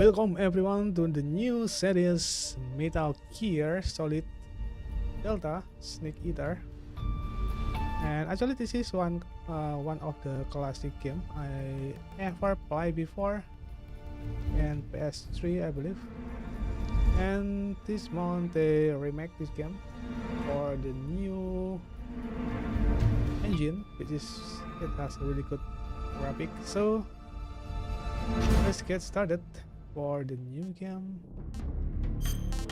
Welcome everyone to the new series Metal Gear Solid Delta Snake Eater. And actually this is one of the classic game I ever played before in PS3 I believe. And this month they remake this game for the new engine, which is it has a really good graphic. So let's get started for the new game.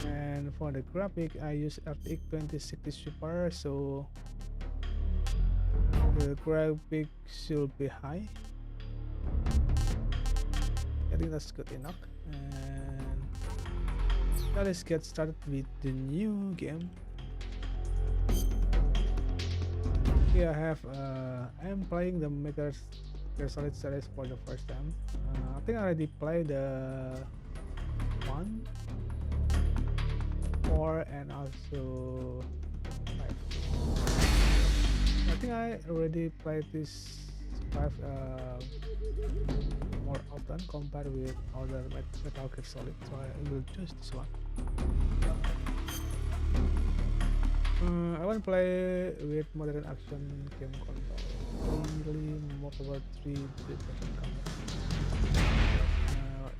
And for the graphic I use RTX 2060 Super, so the graphic should be high. I think that's good enough. And now let's get started with the new game. Here I have I'm playing the Metal Gear Solid series for the first time. I think I already played the 1, 4 and also 5. I think I already played this 5 more often compared with other Metal Gear Solid, so I will choose this one. I want to play with modern action game console. Only movable 3D camera.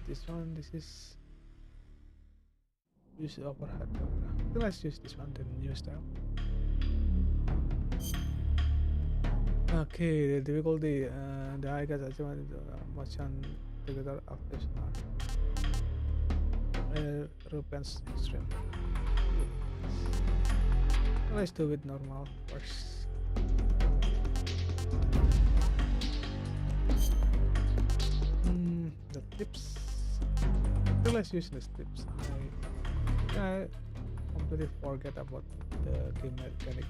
This one, this is use overhead camera. Let's use this one, the new style. Okay, the difficulty, the high gas achievement motion together after Ruben's extreme. Let's do it normal first. The tips. So let's use the tips. I completely forget about the game mechanic.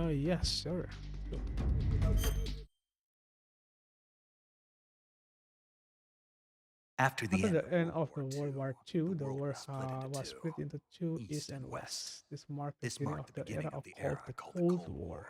Yes, sir. Go. After the end of the World War II, the war was split into two, East and West. This marked the beginning of the era called the Cold War.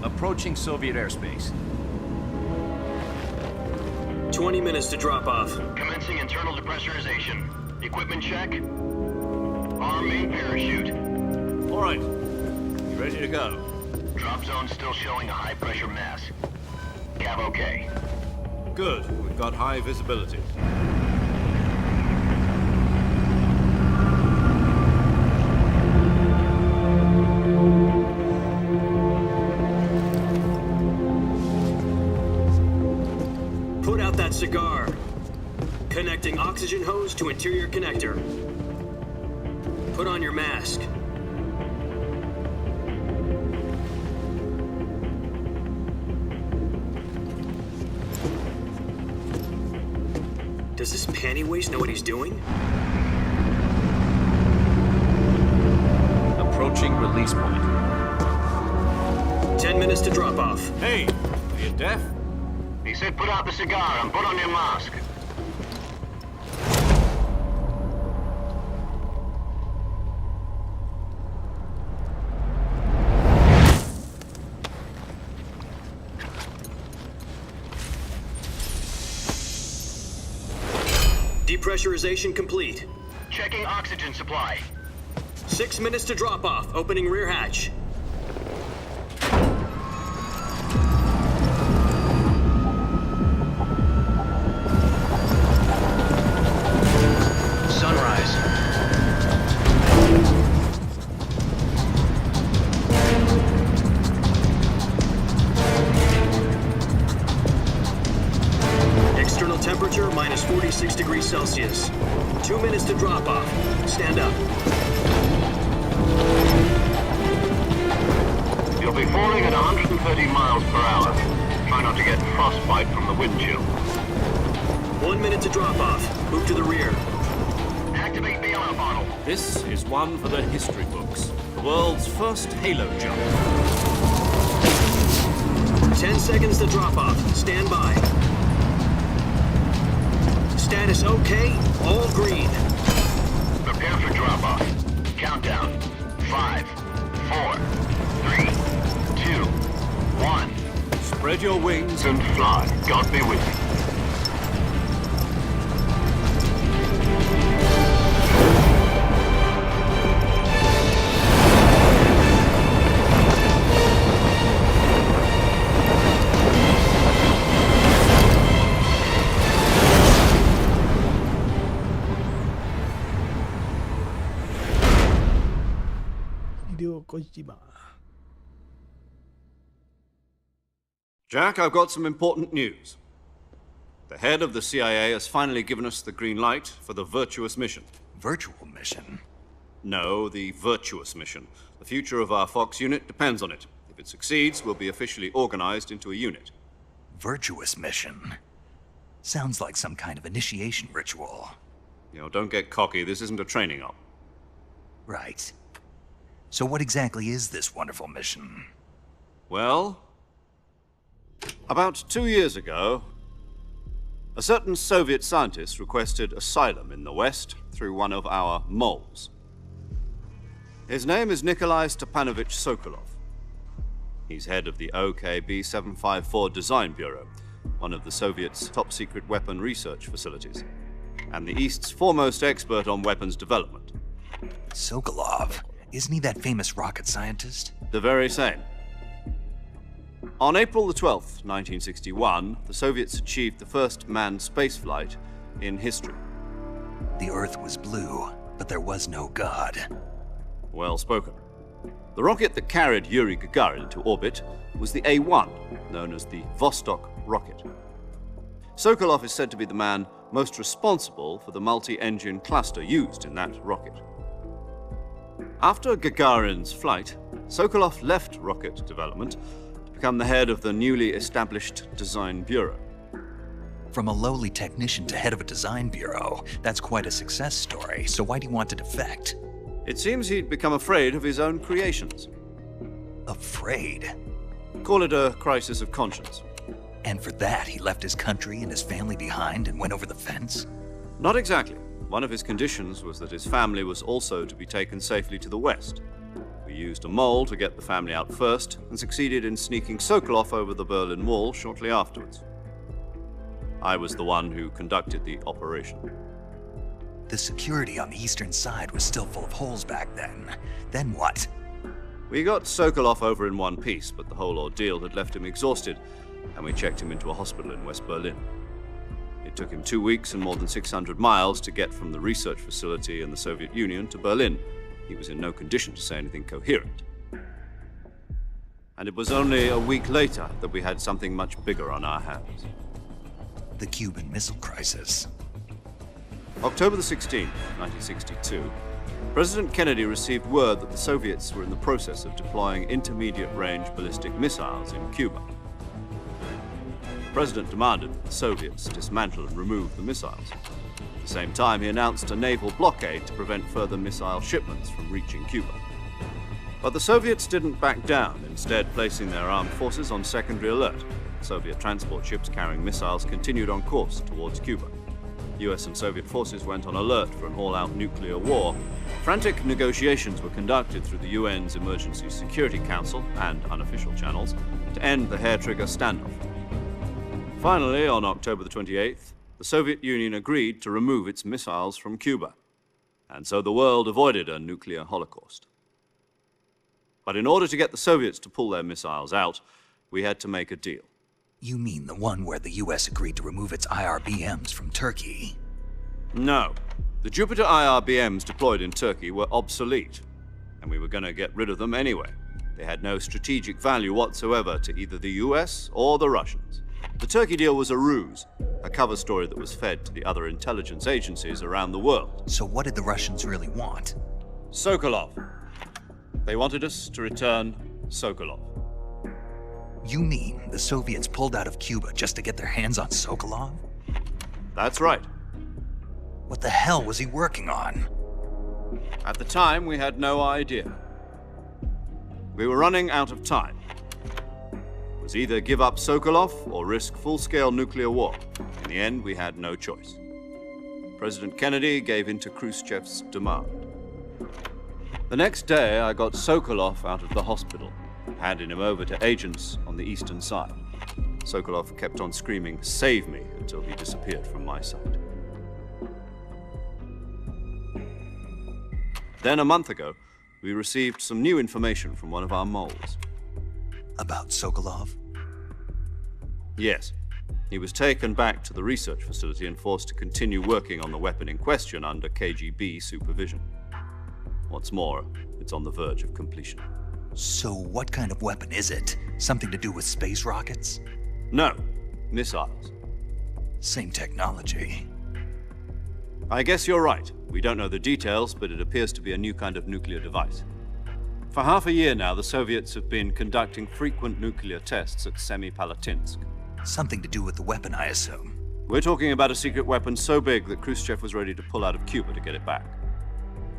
Approaching Soviet airspace. 20 minutes to drop off. Commencing internal depressurization. Equipment check. Arm main parachute. All right. You ready to go? Drop zone still showing a high pressure mass. Cav okay. Good. We've got high visibility. Cigar. Connecting oxygen hose to interior connector. Put on your mask. Does this panty waste know what he's doing? Approaching release point. 10 minutes to drop off. Hey, are you deaf? He said put out the cigar and put on your mask. Depressurization complete. Checking oxygen supply. 6 minutes to drop off. Opening rear hatch. be falling at 130 miles per hour. Try not to get frostbite from the wind chill. 1 minute to drop off. Move to the rear. Activate the alarm bottle. This is one for the history books. The world's first halo jump. 10 seconds to drop off. Stand by. Status okay. All green. Prepare for drop-off. Countdown. 5, 4, 3, 2, 1. Spread your wings And fly. God be with you. Hideo Kojima. Jack, I've got some important news. The head of the CIA has finally given us the green light for the virtuous mission. Virtual mission? No, the virtuous mission. The future of our Fox unit depends on it. If it succeeds, we'll be officially organized into a unit. Virtuous mission? Sounds like some kind of initiation ritual. You know, don't get cocky. This isn't a training op. Right. So what exactly is this wonderful mission? Well, about 2 years ago, a certain Soviet scientist requested asylum in the West through one of our moles. His name is Nikolai Stepanovich Sokolov. He's head of the OKB 754 Design Bureau, one of the Soviets' top-secret weapon research facilities, and the East's foremost expert on weapons development. Sokolov? Isn't he that famous rocket scientist? The very same. On April the 12th, 1961, the Soviets achieved the first manned spaceflight in history. The Earth was blue, but there was no God. Well spoken. The rocket that carried Yuri Gagarin into orbit was the A-1, known as the Vostok rocket. Sokolov is said to be the man most responsible for the multi-engine cluster used in that rocket. After Gagarin's flight, Sokolov left rocket development to become the head of the newly established Design Bureau. From a lowly technician to head of a design bureau, that's quite a success story, so why'd he want to defect? It seems he'd become afraid of his own creations. Afraid? Call it a crisis of conscience. And for that, he left his country and his family behind and went over the fence? Not exactly. One of his conditions was that his family was also to be taken safely to the West. We used a mole to get the family out first and succeeded in sneaking Sokolov over the Berlin Wall shortly afterwards. I was the one who conducted the operation. The security on the eastern side was still full of holes back then. Then what? We got Sokolov over in one piece, but the whole ordeal had left him exhausted, and we checked him into a hospital in West Berlin. It took him 2 weeks and more than 600 miles to get from the research facility in the Soviet Union to Berlin. He was in no condition to say anything coherent. And it was only a week later that we had something much bigger on our hands. The Cuban Missile Crisis. October the 16th, 1962, President Kennedy received word that the Soviets were in the process of deploying intermediate-range ballistic missiles in Cuba. The President demanded that the Soviets dismantle and remove the missiles. At the same time, he announced a naval blockade to prevent further missile shipments from reaching Cuba. But the Soviets didn't back down, instead placing their armed forces on secondary alert. Soviet transport ships carrying missiles continued on course towards Cuba. US and Soviet forces went on alert for an all-out nuclear war. Frantic negotiations were conducted through the UN's Emergency Security Council and unofficial channels to end the hair-trigger standoff. Finally, on October the 28th, the Soviet Union agreed to remove its missiles from Cuba, and so the world avoided a nuclear holocaust. But in order to get the Soviets to pull their missiles out, we had to make a deal. You mean the one where the US agreed to remove its IRBMs from Turkey? No. The Jupiter IRBMs deployed in Turkey were obsolete, and we were going to get rid of them anyway. They had no strategic value whatsoever to either the US or the Russians. The Turkey deal was a ruse, a cover story that was fed to the other intelligence agencies around the world. So what did the Russians really want? Sokolov. They wanted us to return Sokolov. You mean the Soviets pulled out of Cuba just to get their hands on Sokolov? That's right. What the hell was he working on? At the time, we had no idea. We were running out of time. It was either give up Sokolov or risk full-scale nuclear war. In the end, we had no choice. President Kennedy gave in to Khrushchev's demand. The next day, I got Sokolov out of the hospital, handing him over to agents on the eastern side. Sokolov kept on screaming, "Save me," until he disappeared from my sight. Then, a month ago, we received some new information from one of our moles. About Sokolov? Yes. He was taken back to the research facility and forced to continue working on the weapon in question under KGB supervision. What's more, it's on the verge of completion. So what kind of weapon is it? Something to do with space rockets? No, missiles. Same technology. I guess you're right. We don't know the details, but it appears to be a new kind of nuclear device. For half a year now, the Soviets have been conducting frequent nuclear tests at Semipalatinsk. Something to do with the weapon, I assume. We're talking about a secret weapon so big that Khrushchev was ready to pull out of Cuba to get it back.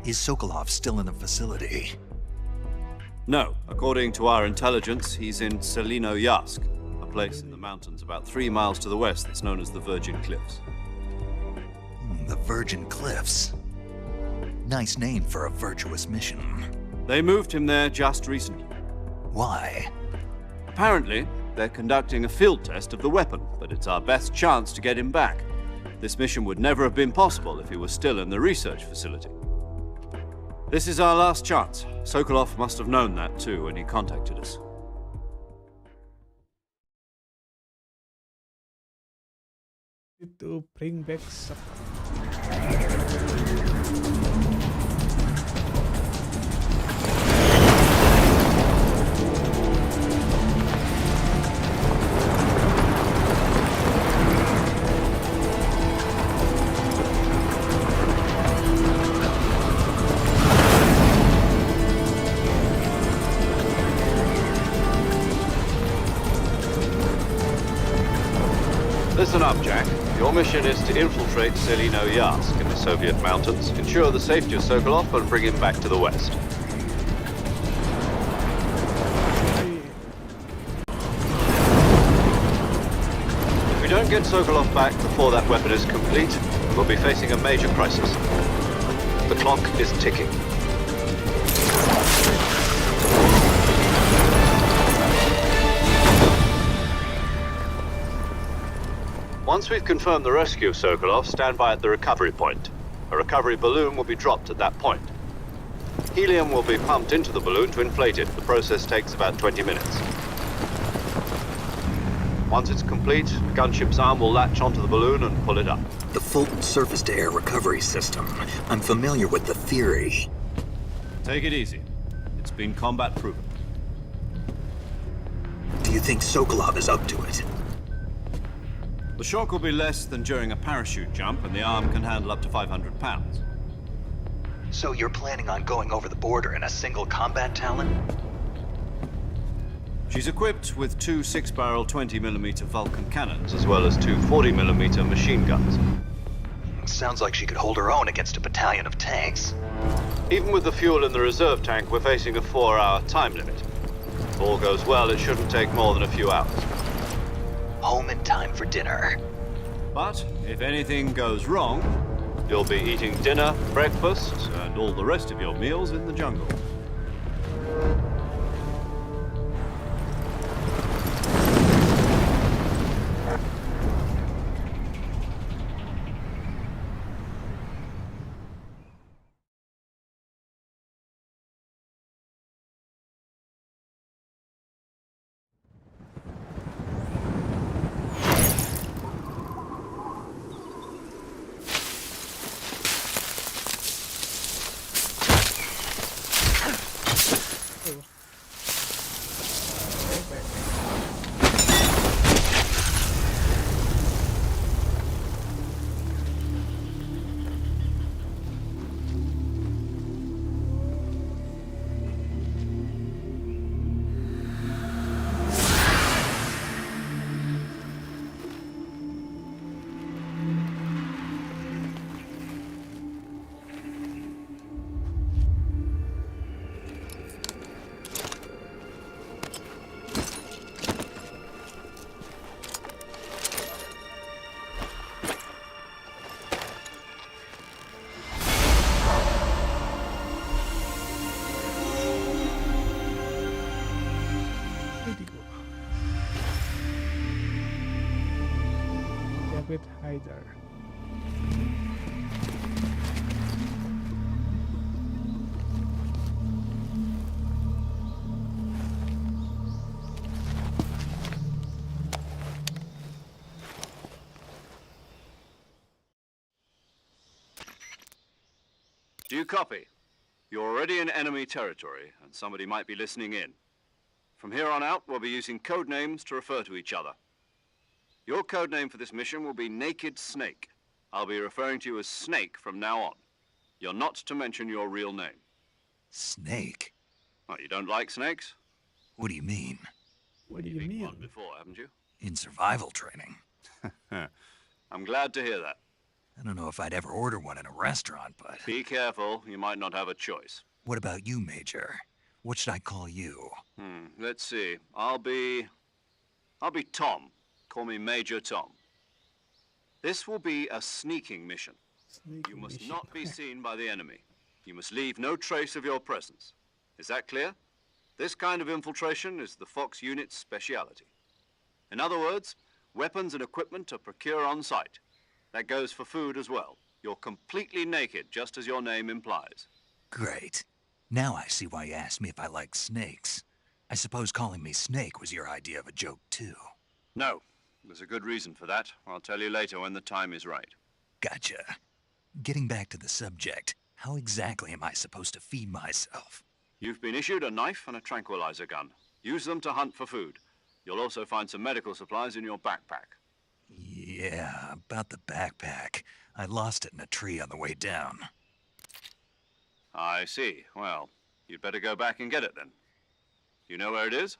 Is Sokolov still in the facility? No, according to our intelligence, he's in Selino-Yarsk, a place in the mountains about 3 miles to the west that's known as the Virgin Cliffs. The Virgin Cliffs. Nice name for a virtuous mission. They moved him there just recently. Why? Apparently, they're conducting a field test of the weapon, but it's our best chance to get him back. This mission would never have been possible if he was still in the research facility. This is our last chance. Sokolov must have known that too when he contacted us. To bring back some. Listen up, Jack. Your mission is to infiltrate Selino-Yarsk in the Soviet mountains, ensure the safety of Sokolov, and bring him back to the west. If we don't get Sokolov back before that weapon is complete, we'll be facing a major crisis. The clock is ticking. Once we've confirmed the rescue of Sokolov, stand by at the recovery point. A recovery balloon will be dropped at that point. Helium will be pumped into the balloon to inflate it. The process takes about 20 minutes. Once it's complete, the gunship's arm will latch onto the balloon and pull it up. The Fulton surface-to-air recovery system. I'm familiar with the theory. Take it easy. It's been combat proven. Do you think Sokolov is up to it? The shock will be less than during a parachute jump, and the arm can handle up to 500 pounds. So you're planning on going over the border in a single combat Talon? She's equipped with 2 6-barrel 20mm Vulcan cannons, as well as 2 40mm machine guns. Sounds like she could hold her own against a battalion of tanks. Even with the fuel in the reserve tank, we're facing a 4-hour time limit. If all goes well, it shouldn't take more than a few hours. Home in time for dinner. But if anything goes wrong, you'll be eating dinner, breakfast, and all the rest of your meals in the jungle. either. Do you copy? You're already in enemy territory, and somebody might be listening in. From here on out, we'll be using code names to refer to each other. Your code name for this mission will be Naked Snake. I'll be referring to you as Snake from now on. You're not to mention your real name. Snake? Oh, you don't like snakes? What do you mean? What do you You've eaten mean? one before, haven't you? In survival training? I'm glad to hear that. I don't know if I'd ever order one in a restaurant, but... Be careful, you might not have a choice. What about you, Major? What should I call you? Let's see. I'll be Tom. Call me Major Tom. This will be a sneaking mission. You must not be seen by the enemy. You must leave no trace of your presence. Is that clear? This kind of infiltration is the Fox unit's speciality. In other words, weapons and equipment are procured on site. That goes for food as well. You're completely naked, just as your name implies. Great. Now I see why you asked me if I like snakes. I suppose calling me Snake was your idea of a joke, too. No, there's a good reason for that. I'll tell you later when the time is right. Gotcha. Getting back to the subject, how exactly am I supposed to feed myself? You've been issued a knife and a tranquilizer gun. Use them to hunt for food. You'll also find some medical supplies in your backpack. Yeah, about the backpack. I lost it in a tree on the way down. I see. Well, you'd better go back and get it then. You know where it is?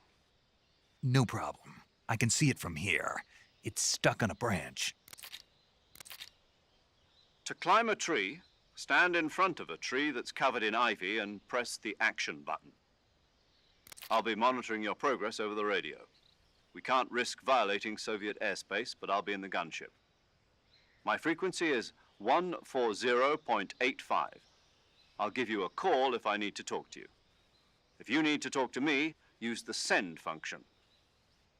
No problem. I can see it from here. It's stuck on a branch. To climb a tree, stand in front of a tree that's covered in ivy and press the action button. I'll be monitoring your progress over the radio. We can't risk violating Soviet airspace, but I'll be in the gunship. My frequency is 140.85. I'll give you a call if I need to talk to you. If you need to talk to me, use the send function.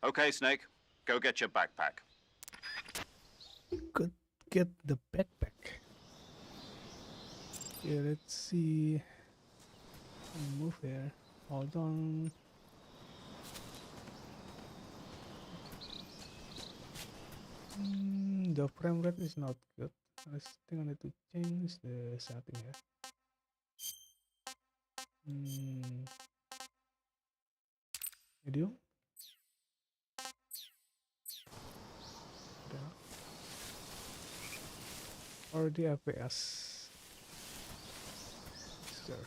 Okay, Snake, go get your backpack. Could get the backpack. Okay, let's see. Move here. Hold on. The frame rate is not good. I think I need to change the setting here. Video. Udah. Or the FPS. Sure.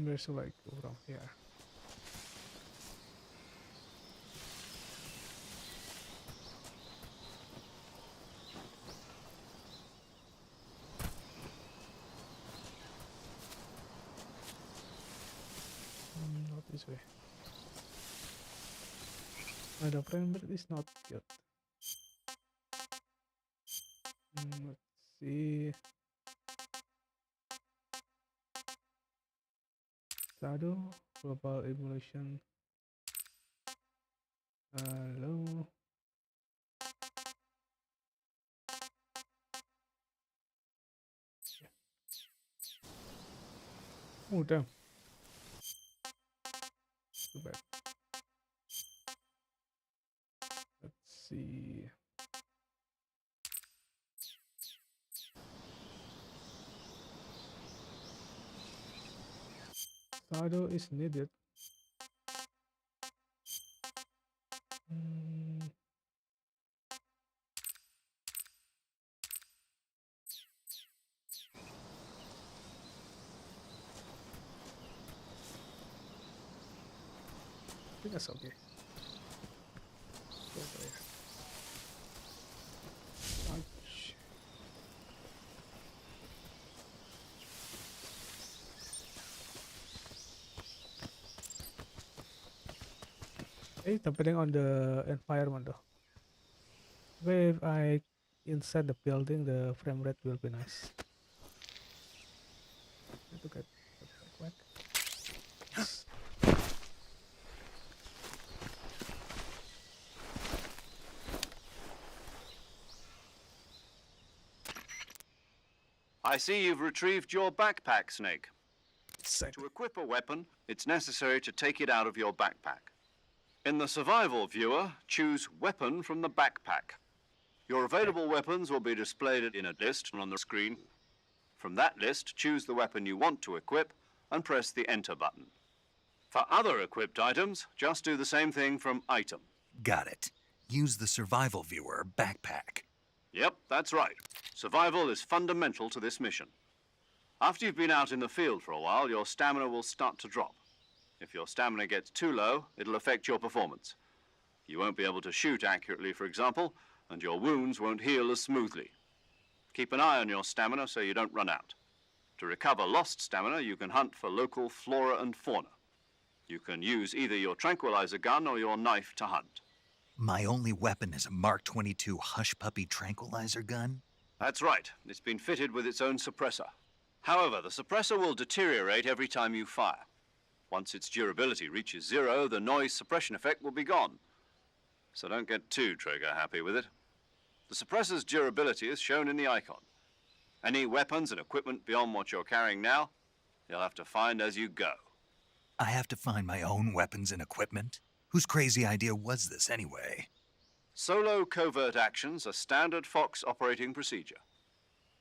Where should I go from here? Not this way. The frame rate is not good. Let's see. Shadow, global evolution. Hello. Oh damn. Too bad. Let's see. Shadow is needed. I think that's okay. Go there. Ouch. Depending on the environment though. But if I inside the building, the frame rate will be nice. Need to get the backpack. Yes. I see you've retrieved your backpack, Snake. Exactly. To equip a weapon, it's necessary to take it out of your backpack. In the survival viewer, choose Weapon from the backpack. Your available weapons will be displayed in a list on the screen. From that list, choose the weapon you want to equip and press the Enter button. For other equipped items, just do the same thing from Item. Got it. Use the survival viewer backpack. Yep, that's right. Survival is fundamental to this mission. After you've been out in the field for a while, your stamina will start to drop. If your stamina gets too low, it'll affect your performance. You won't be able to shoot accurately, for example, and your wounds won't heal as smoothly. Keep an eye on your stamina so you don't run out. To recover lost stamina, you can hunt for local flora and fauna. You can use either your tranquilizer gun or your knife to hunt. My only weapon is a Mark 22 Hush Puppy tranquilizer gun? That's right. It's been fitted with its own suppressor. However, the suppressor will deteriorate every time you fire. Once its durability reaches 0, the noise suppression effect will be gone. So don't get too trigger happy with it. The suppressor's durability is shown in the icon. Any weapons and equipment beyond what you're carrying now, you'll have to find as you go. I have to find my own weapons and equipment? Whose crazy idea was this anyway? Solo covert actions are standard Fox operating procedure.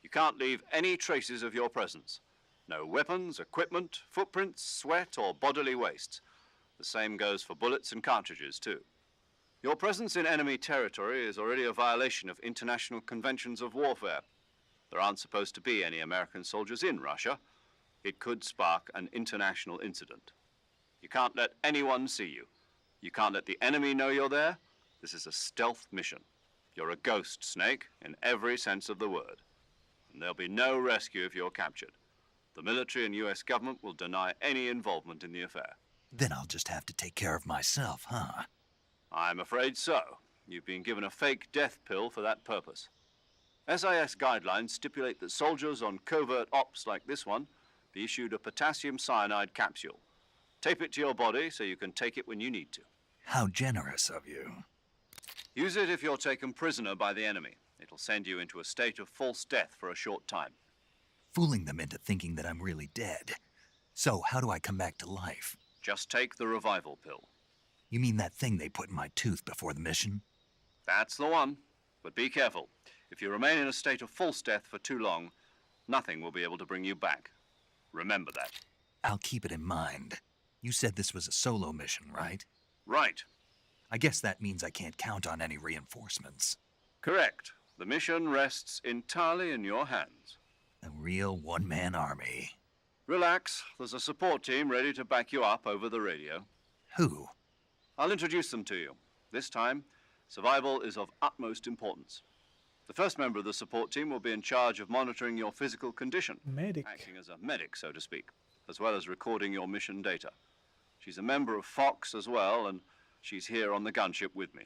You can't leave any traces of your presence. No weapons, equipment, footprints, sweat, or bodily wastes. The same goes for bullets and cartridges, too. Your presence in enemy territory is already a violation of international conventions of warfare. There aren't supposed to be any American soldiers in Russia. It could spark an international incident. You can't let anyone see you. You can't let the enemy know you're there. This is a stealth mission. You're a ghost, Snake, in every sense of the word. And there'll be no rescue if you're captured. The military and US government will deny any involvement in the affair. Then I'll just have to take care of myself, huh? I'm afraid so. You've been given a fake death pill for that purpose. SIS guidelines stipulate that soldiers on covert ops like this one be issued a potassium cyanide capsule. Tape it to your body so you can take it when you need to. How generous of you. Use it if you're taken prisoner by the enemy. It'll send you into a state of false death for a short time. Fooling them into thinking that I'm really dead. So, how do I come back to life? Just take the revival pill. You mean that thing they put in my tooth before the mission? That's the one. But be careful. If you remain in a state of false death for too long, nothing will be able to bring you back. Remember that. I'll keep it in mind. You said this was a solo mission, right? Right. I guess that means I can't count on any reinforcements. Correct. The mission rests entirely in your hands. A real one-man army. Relax. There's a support team ready to back you up over the radio. Who? I'll introduce them to you. This time, survival is of utmost importance. The first member of the support team will be in charge of monitoring your physical condition. Medic. Acting as a medic, so to speak, as well as recording your mission data. She's a member of Fox as well, and she's here on the gunship with me.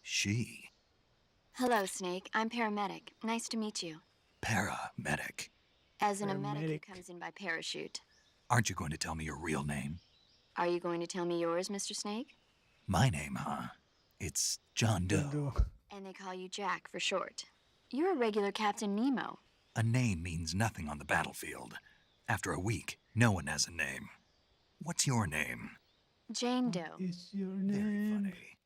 She? Hello, Snake. I'm paramedic. Nice to meet you. Paramedic. As in a medic Paramedic. who comes in by parachute. Aren't you going to tell me your real name? Are you going to tell me yours, Mr. Snake? My name, huh? It's John Doe. Aduh. And they call you Jack for short. You're a regular Captain Nemo. A name means nothing on the battlefield. After a week, no one has a name. What's your name? Jane Doe. Is your Very name? funny.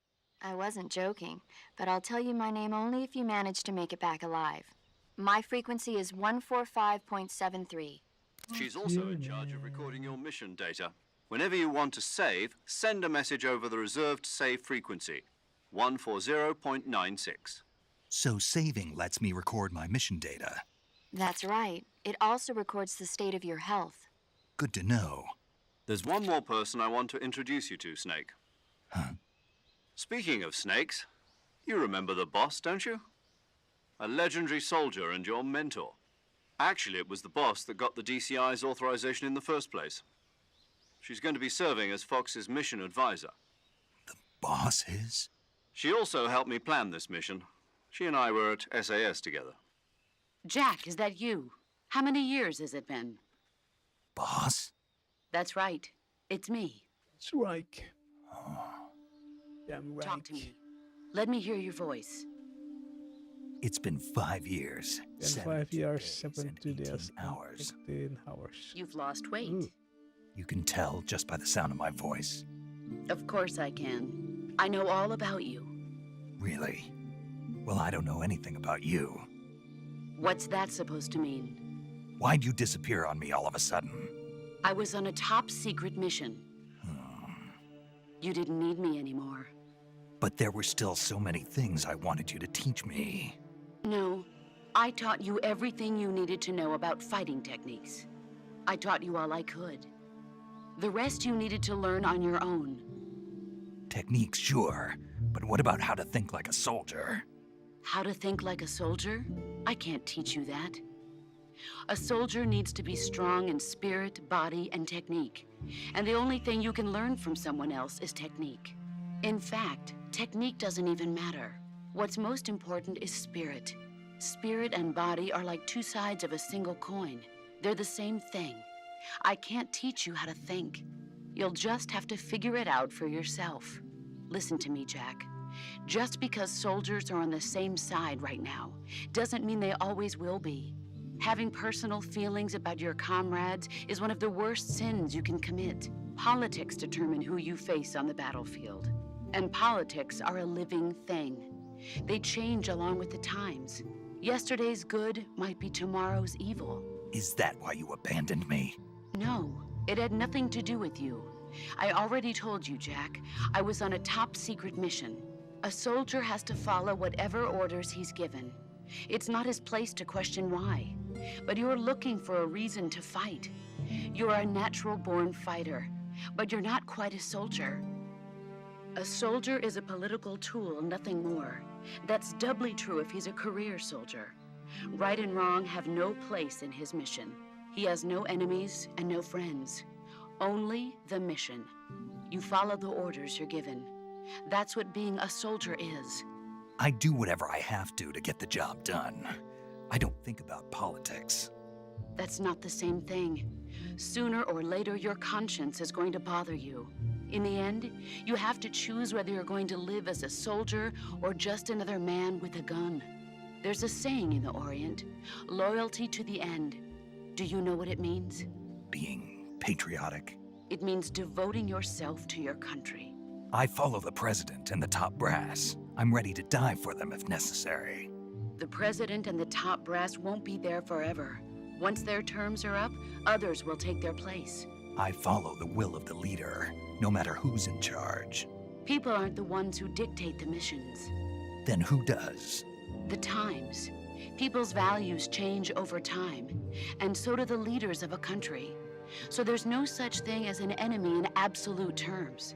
I wasn't joking, but I'll tell you my name only if you manage to make it back alive. My frequency is 145.73. She's also in charge of recording your mission data. Whenever you want to save, send a message over the reserved save frequency, 140.96. So saving lets me record my mission data. That's right. It also records the state of your health. Good to know. There's one more person I want to introduce you to, Snake. Huh? Speaking of snakes, you remember the boss, don't you? A legendary soldier and your mentor. Actually, it was the boss that got the DCI's authorization in the first place. She's going to be serving as Fox's mission advisor. Boss is? She also helped me plan this mission. She and I were at SAS together. Jack, is that you? How many years has it been? Boss? That's right. It's me. It's right. Damn right. Talk to me. Let me hear your voice. It's been 5 years. Then 5 years, 72 72 days, and hours. 18 hours. You've lost weight. Ooh. You can tell just by the sound of my voice. Of course I can. I know all about you. Really? Well, I don't know anything about you. What's that supposed to mean? Why'd you disappear on me all of a sudden? I was on a top secret mission. You didn't need me anymore. But there were still so many things I wanted you to teach me. No, I taught you everything you needed to know about fighting techniques. I taught you all I could. The rest you needed to learn on your own. Techniques, sure. But what about how to think like a soldier? How to think like a soldier? I can't teach you that. A soldier needs to be strong in spirit, body, and technique. And the only thing you can learn from someone else is technique. In fact, technique doesn't even matter. What's most important is spirit. Spirit and body are like two sides of a single coin. They're the same thing. I can't teach you how to think. You'll just have to figure it out for yourself. Listen to me, Jack. Just because soldiers are on the same side right now doesn't mean they always will be. Having personal feelings about your comrades is one of the worst sins you can commit. Politics determine who you face on the battlefield. And politics are a living thing. They change along with the times. Yesterday's good might be tomorrow's evil. Is that why you abandoned me? No, it had nothing to do with you. I already told you, Jack. I was on a top secret mission. A soldier has to follow whatever orders he's given. It's not his place to question why. But you're looking for a reason to fight. You're a natural-born fighter, but you're not quite a soldier. A soldier is a political tool, nothing more. That's doubly true if he's a career soldier. Right and wrong have no place in his mission. He has no enemies and no friends. Only the mission. You follow the orders you're given. That's what being a soldier is. I do whatever I have to get the job done. I don't think about politics. That's not the same thing. Sooner or later, your conscience is going to bother you. In the end, you have to choose whether you're going to live as a soldier or just another man with a gun. There's a saying in the Orient, loyalty to the end. Do you know what it means? Being patriotic. It means devoting yourself to your country. I follow the president and the top brass. I'm ready to die for them if necessary. The president and the top brass won't be there forever. Once their terms are up, others will take their place. I follow the will of the leader, no matter who's in charge. People aren't the ones who dictate the missions. Then who does? The times. People's values change over time, and so do the leaders of a country. So there's no such thing as an enemy in absolute terms.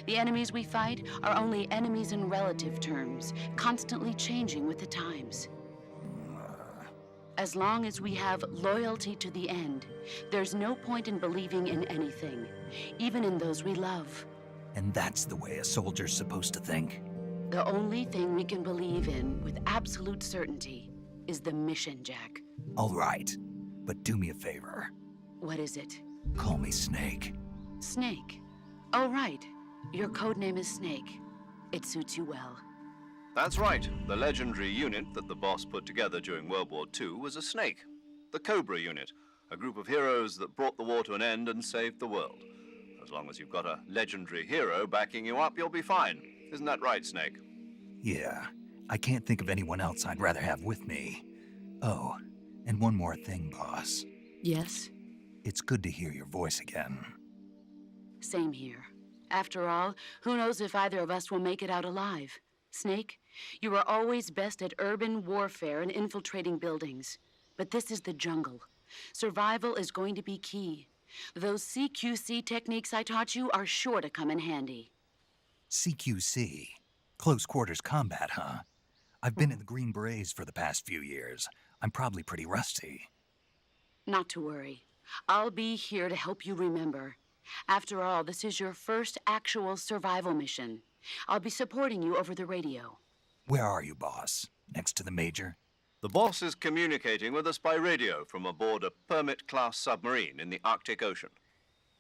The enemies we fight are only enemies in relative terms, constantly changing with the times. As long as we have loyalty to the end, there's no point in believing in anything, even in those we love. And that's the way a soldier's supposed to think? The only thing we can believe in with absolute certainty is the mission, Jack. All right, but do me a favor. What is it? Call me Snake. Snake. Oh, right. Your code name is Snake. It suits you well. That's right. The legendary unit that the boss put together during World War II was a snake. The Cobra unit, a group of heroes that brought the war to an end and saved the world. As long as you've got a legendary hero backing you up, you'll be fine. Isn't that right, Snake? Yeah, I can't think of anyone else I'd rather have with me. Oh, and one more thing, boss. Yes? It's good to hear your voice again. Same here. After all, who knows if either of us will make it out alive? Snake, you are always best at urban warfare and infiltrating buildings. But this is the jungle. Survival is going to be key. Those CQC techniques I taught you are sure to come in handy. CQC? Close quarters combat, huh? I've been in the Green Berets for the past few years. I'm probably pretty rusty. Not to worry. I'll be here to help you remember. After all, this is your first actual survival mission. I'll be supporting you over the radio. Where are you, boss? next to the Major? The boss is communicating with us by radio from aboard a Permit-class submarine in the Arctic Ocean.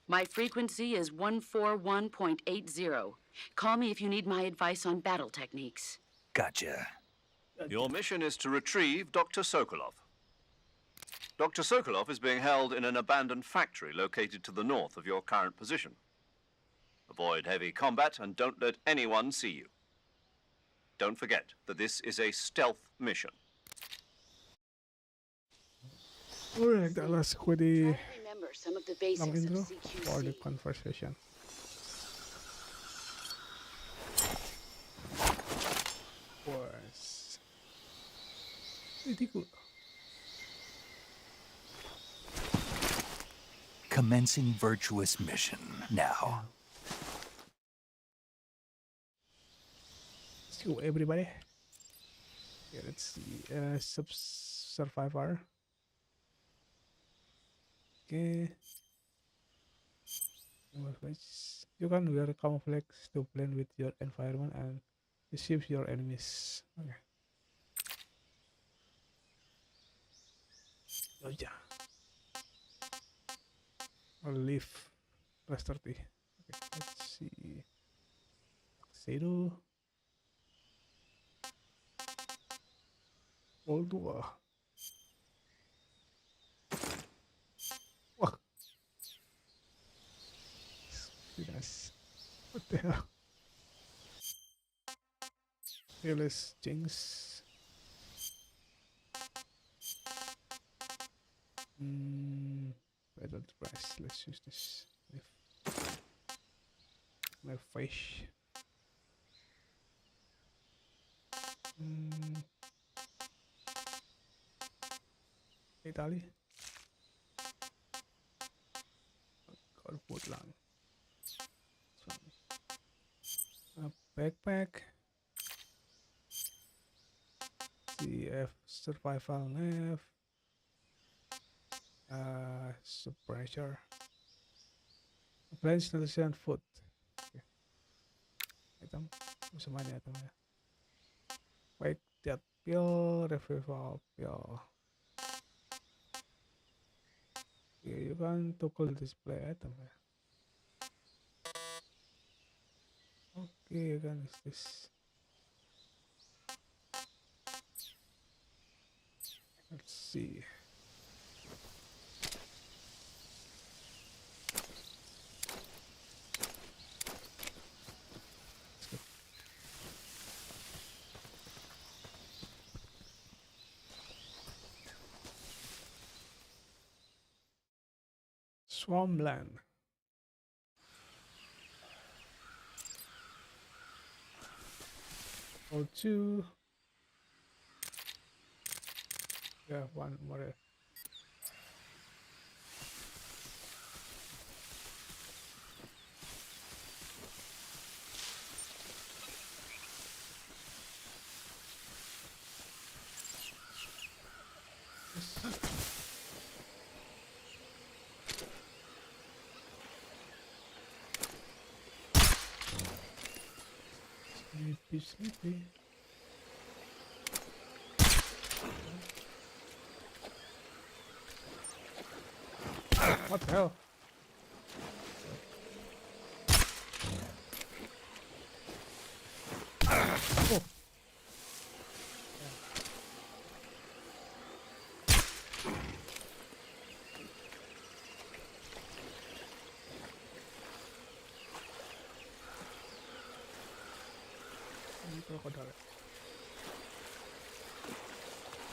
My frequency is 141.80. Call me if you need my advice on battle techniques. Gotcha. Your mission is to retrieve Dr. Sokolov. Dr. Sokolov is being held in an abandoned factory located to the north of your current position. Avoid heavy combat and don't let anyone see you. Don't forget that this is a stealth mission. Alright, that was quite a Remember some of the long basics intro of for the CQC. conversation. Was pretty cool. Commencing virtuous mission now. Let's go, everybody. Okay, let's see. Survivor. Okay. Camouflage. You can wear camouflage to blend with your environment and deceive your enemies. Okay. Oh yeah. Or leave. Rest 30. Okay, let's see. Tuxedo. All 2. Wah. Goodness. What the hell? Fearless Jinx. Better price. Let's use this. My fish. Italy. Golput lang. A backpack. CF survival nav. Suppressor. Branch nutrition food. Okay. Item. Gusto man item ya. Wake that pill. Revival pill. Okay, you can toggle display item ya. Okay, you can use this. Let's see. Let's go. Swampland. Or 2. Yeah, 1 more. Sleepy. What the hell? Oh. Crocodile.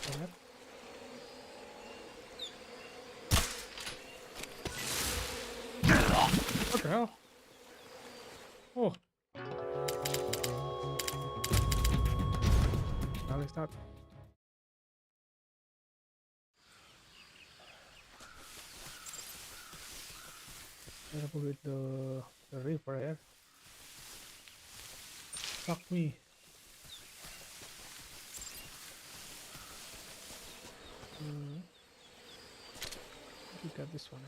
Banget. What the hell? Oh. Now let's start. Careful with the river here. Fuck me. You got this one.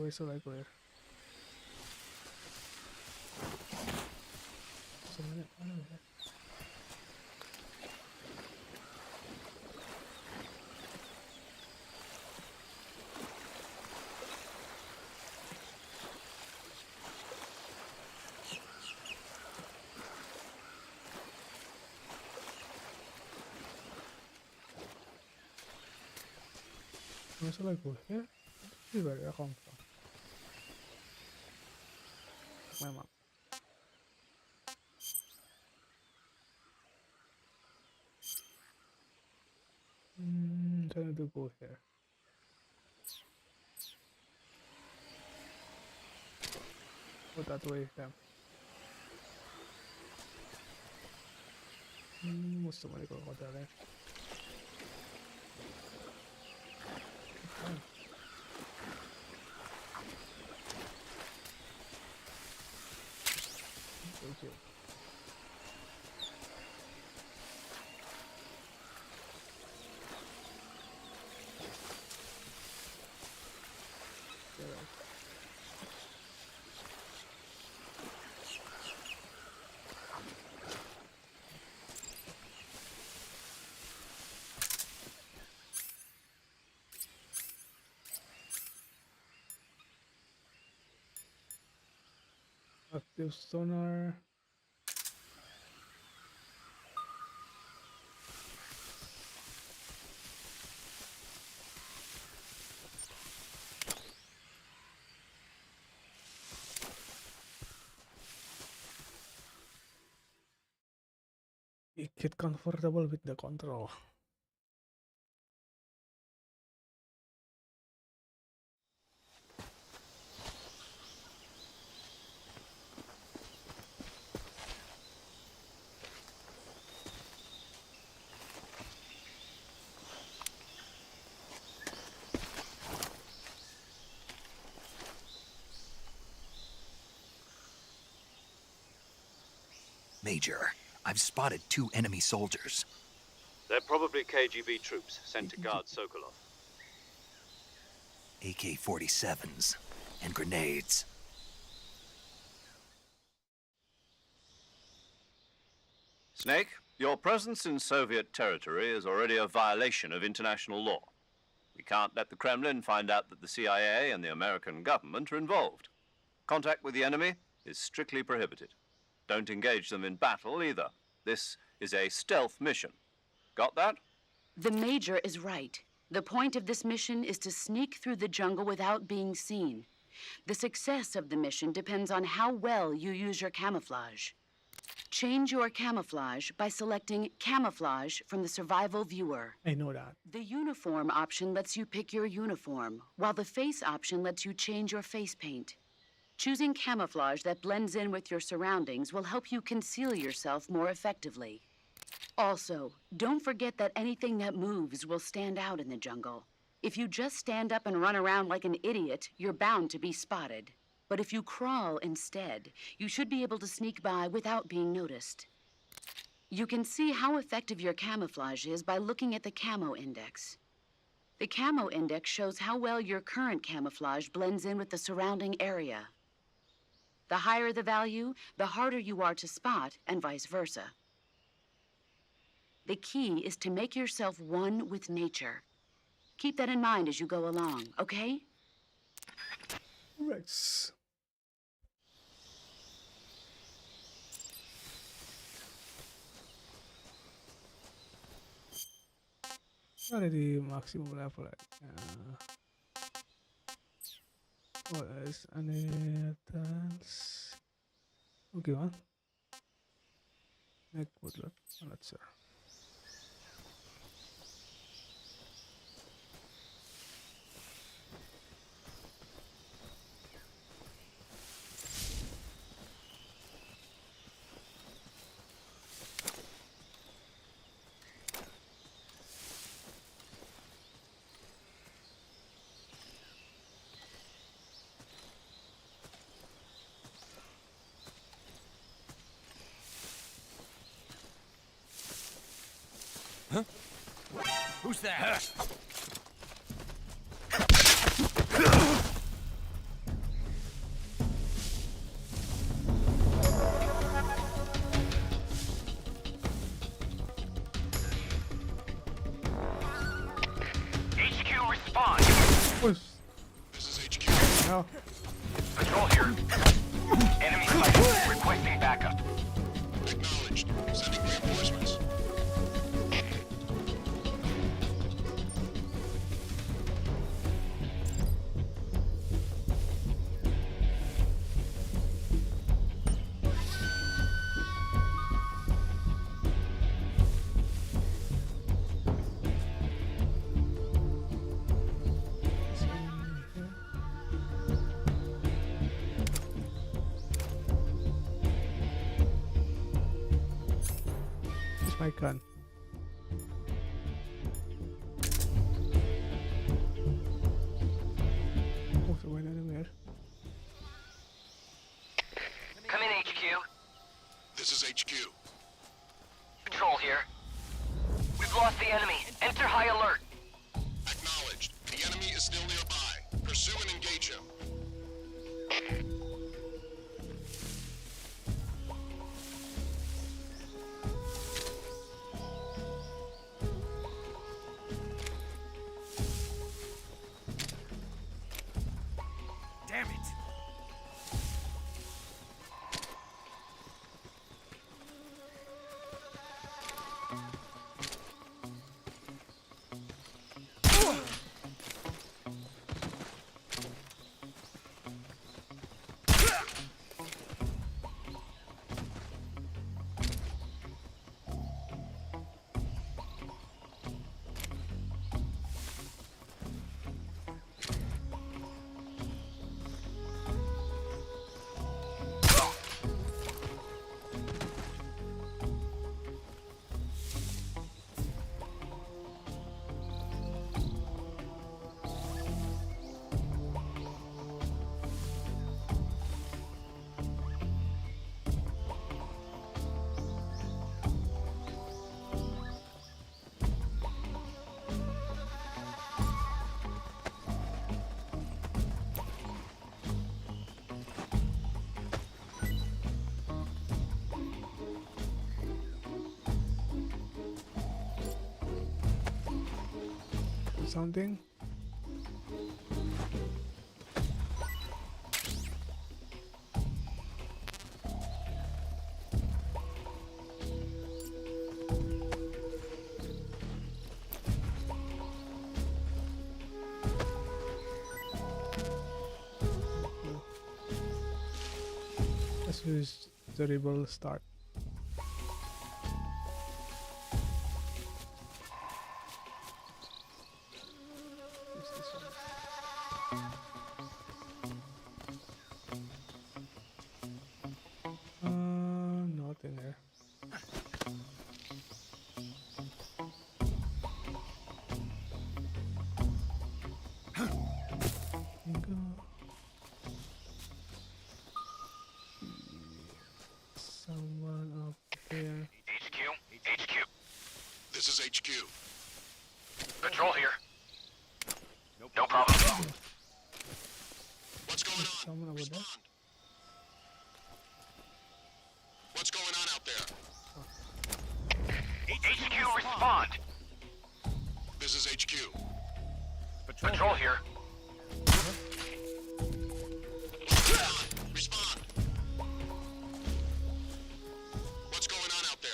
where should I go here? So many. I don't know. Where should I go here? This is where I come from. My map. Trying to go here. Go that way, yeah. Gusto mo ikaw ko dali. Thank you. Active sonar. Get comfortable with the control. Major, I've spotted 2 enemy soldiers. They're probably KGB troops sent to guard Sokolov. AK-47s and grenades. Snake, your presence in Soviet territory is already a violation of international law. We can't let the Kremlin find out that the CIA and the American government are involved. Contact with the enemy is strictly prohibited. Don't engage them in battle either. This is a stealth mission. Got that? The Major is right. The point of this mission is to sneak through the jungle without being seen. The success of the mission depends on how well you use your camouflage. Change your camouflage by selecting Camouflage from the Survival Viewer. I know that. The Uniform option lets you pick your uniform, while the Face option lets you change your face paint. Choosing camouflage that blends in with your surroundings will help you conceal yourself more effectively. Also, don't forget that anything that moves will stand out in the jungle. If you just stand up and run around like an idiot, you're bound to be spotted. But if you crawl instead, you should be able to sneak by without being noticed. You can see how effective your camouflage is by looking at the Camo Index. The Camo Index shows how well your current camouflage blends in with the surrounding area. The higher the value, the harder you are to spot, and vice versa. The key is to make yourself one with nature. Keep that in mind as you go along, okay? Rex. Ada di maksimum level ya. Oh, es aneh tas. Oke, man. Neck woodlot. Let's see. Who's that? Oh, This is HQ. no. Patrol here. Enemy sighted. Requesting backup. Acknowledged. Sending reinforcements. Where's my gun? Oh, so wait anywhere. Come in, HQ. This is HQ. Patrol here. We've lost the enemy. Enter high alert. Acknowledged. The enemy is still nearby. Pursue and engage him. Damn it! Something. Let's use the rebel start. Use this one. Nothing there. Go. Someone up there. HQ. This is HQ. Patrol here. No problem. What's going on? Someone over there. Respond. What's going on out there? HQ, respond. This is HQ. Patrol here. Respond. What's going on out there?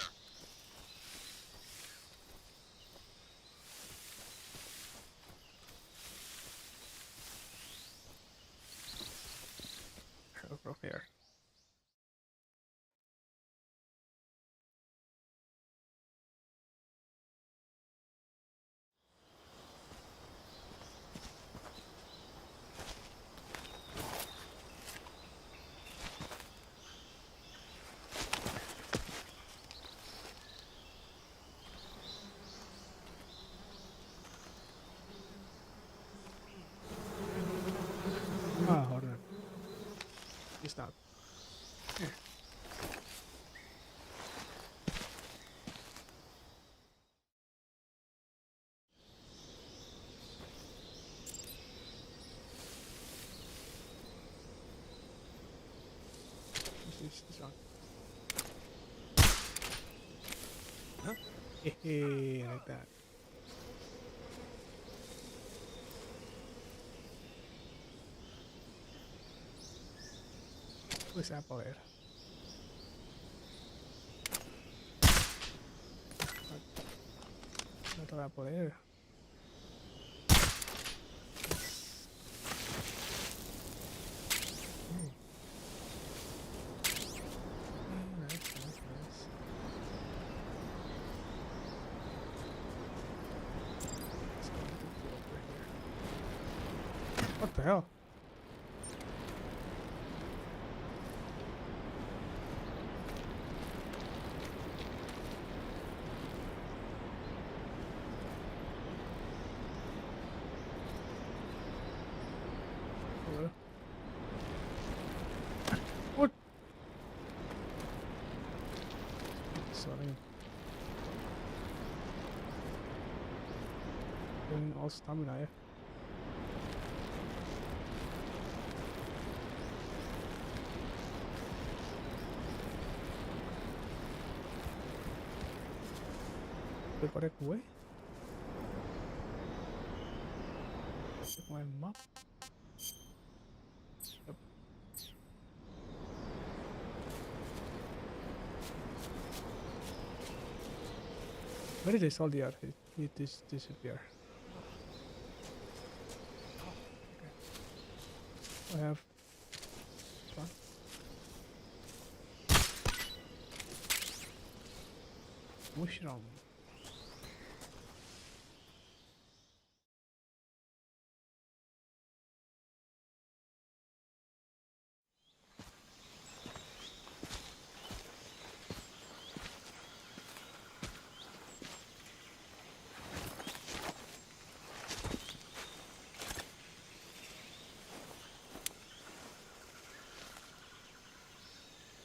From here. Ah, hold on. It's not. Here. This one. Huh? Hey, like that. Where's Apple here? Another Apple here. What the hell? Hello? What? Sorry. Doing all stamina here. The correct way? Check my map. Yep. Where is the soldier? It disappear. I have one. Mushroom.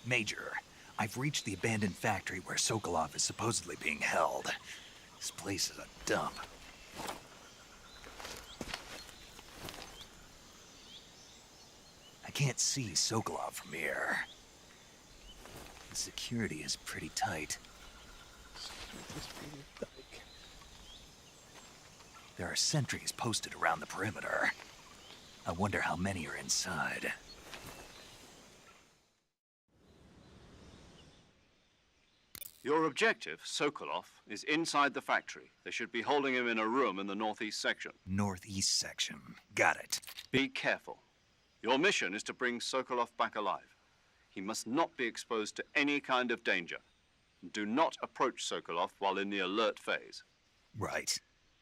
Major, I've reached the abandoned factory where Sokolov is supposedly being held. This place is a dump. I can't see Sokolov from here. The security is pretty tight. There are sentries posted around the perimeter. I wonder how many are inside. Your objective, Sokolov, is inside the factory. They should be holding him in a room in the northeast section. Northeast section. Got it. Be careful. Your mission is to bring Sokolov back alive. He must not be exposed to any kind of danger. Do not approach Sokolov while in the alert phase. Right.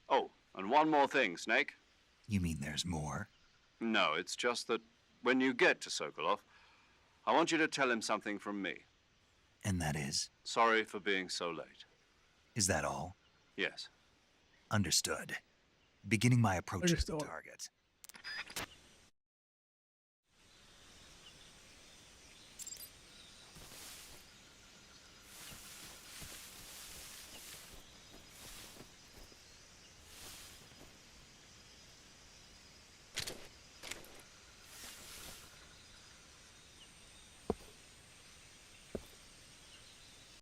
Oh, and one more thing, Snake. You mean there's more? No, it's just that when you get to Sokolov, I want you to tell him something from me. And that is? Sorry for being so late. Is that all? Yes. Understood. Beginning my approach to the Understood. target.